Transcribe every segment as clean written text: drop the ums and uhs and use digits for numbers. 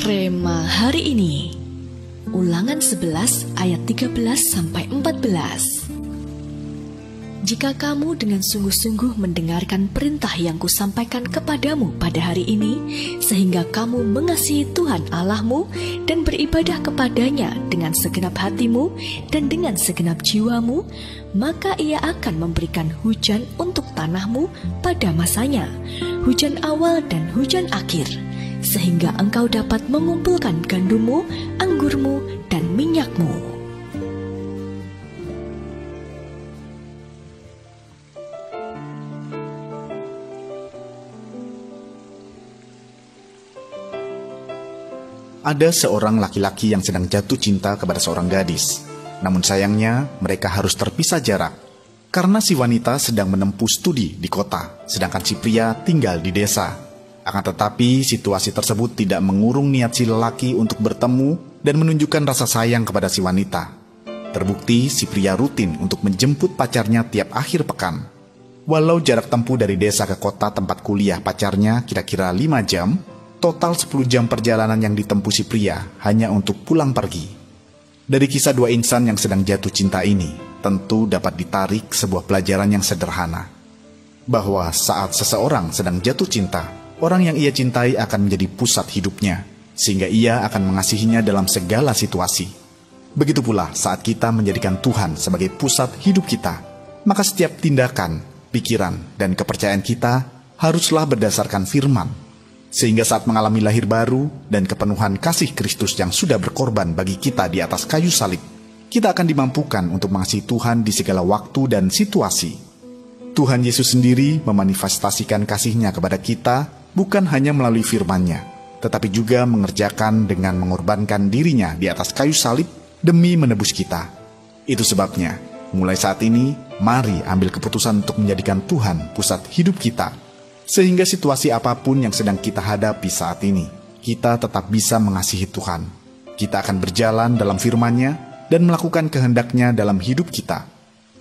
Rema hari ini, Ulangan 11 ayat 13-14. Jika kamu dengan sungguh-sungguh mendengarkan perintah yang kusampaikan kepadamu pada hari ini, sehingga kamu mengasihi Tuhan Allahmu dan beribadah kepadanya dengan segenap hatimu dan dengan segenap jiwamu, maka Ia akan memberikan hujan untuk tanahmu pada masanya, hujan awal dan hujan akhir, sehingga engkau dapat mengumpulkan gandummu, anggurmu, dan minyakmu. Ada seorang laki-laki yang sedang jatuh cinta kepada seorang gadis. Namun sayangnya, mereka harus terpisah jarak. Karena si wanita sedang menempuh studi di kota, sedangkan si pria tinggal di desa. Akan tetapi, situasi tersebut tidak mengurung niat si lelaki untuk bertemu dan menunjukkan rasa sayang kepada si wanita. Terbukti, si pria rutin untuk menjemput pacarnya tiap akhir pekan. Walau jarak tempuh dari desa ke kota tempat kuliah pacarnya kira-kira 5 jam, total 10 jam perjalanan yang ditempuh si pria hanya untuk pulang pergi. Dari kisah dua insan yang sedang jatuh cinta ini, tentu dapat ditarik sebuah pelajaran yang sederhana. Bahwa saat seseorang sedang jatuh cinta, orang yang ia cintai akan menjadi pusat hidupnya, sehingga ia akan mengasihinya dalam segala situasi. Begitu pula saat kita menjadikan Tuhan sebagai pusat hidup kita, maka setiap tindakan, pikiran, dan kepercayaan kita haruslah berdasarkan firman. Sehingga saat mengalami lahir baru dan kepenuhan kasih Kristus yang sudah berkorban bagi kita di atas kayu salib, kita akan dimampukan untuk mengasihi Tuhan di segala waktu dan situasi. Tuhan Yesus sendiri memanifestasikan kasih-Nya kepada kita bukan hanya melalui firman-Nya, tetapi juga mengerjakan dengan mengorbankan diri-Nya di atas kayu salib demi menebus kita. Itu sebabnya, mulai saat ini, mari ambil keputusan untuk menjadikan Tuhan pusat hidup kita. Sehingga situasi apapun yang sedang kita hadapi saat ini, kita tetap bisa mengasihi Tuhan. Kita akan berjalan dalam firman-Nya dan melakukan kehendak-Nya dalam hidup kita.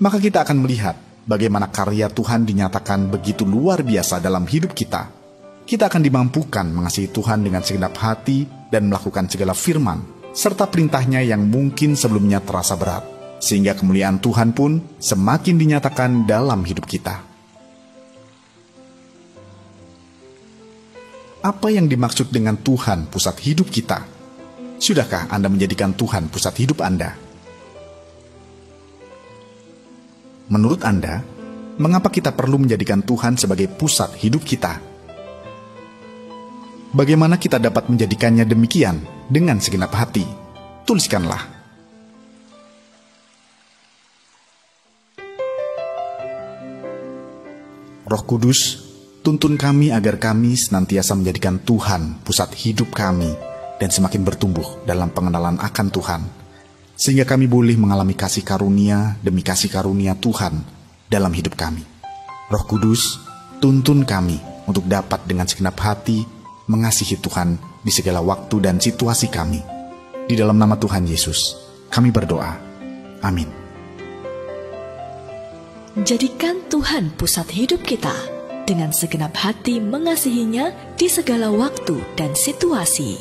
Maka kita akan melihat bagaimana karya Tuhan dinyatakan begitu luar biasa dalam hidup kita. Kita akan dimampukan mengasihi Tuhan dengan segenap hati dan melakukan segala firman, serta perintah-Nya yang mungkin sebelumnya terasa berat. Sehingga kemuliaan Tuhan pun semakin dinyatakan dalam hidup kita. Apa yang dimaksud dengan Tuhan pusat hidup kita? Sudahkah Anda menjadikan Tuhan pusat hidup Anda? Menurut Anda, mengapa kita perlu menjadikan Tuhan sebagai pusat hidup kita? Bagaimana kita dapat menjadikannya demikian dengan segenap hati? Tuliskanlah. Roh Kudus, tuntun kami agar kami senantiasa menjadikan Tuhan pusat hidup kami dan semakin bertumbuh dalam pengenalan akan Tuhan, sehingga kami boleh mengalami kasih karunia demi kasih karunia Tuhan dalam hidup kami. Roh Kudus, tuntun kami untuk dapat dengan segenap hati mengasihi Tuhan di segala waktu dan situasi kami. Di dalam nama Tuhan Yesus, kami berdoa. Amin. Jadikan Tuhan pusat hidup kita. Dengan segenap hati mengasihinya di segala waktu dan situasi.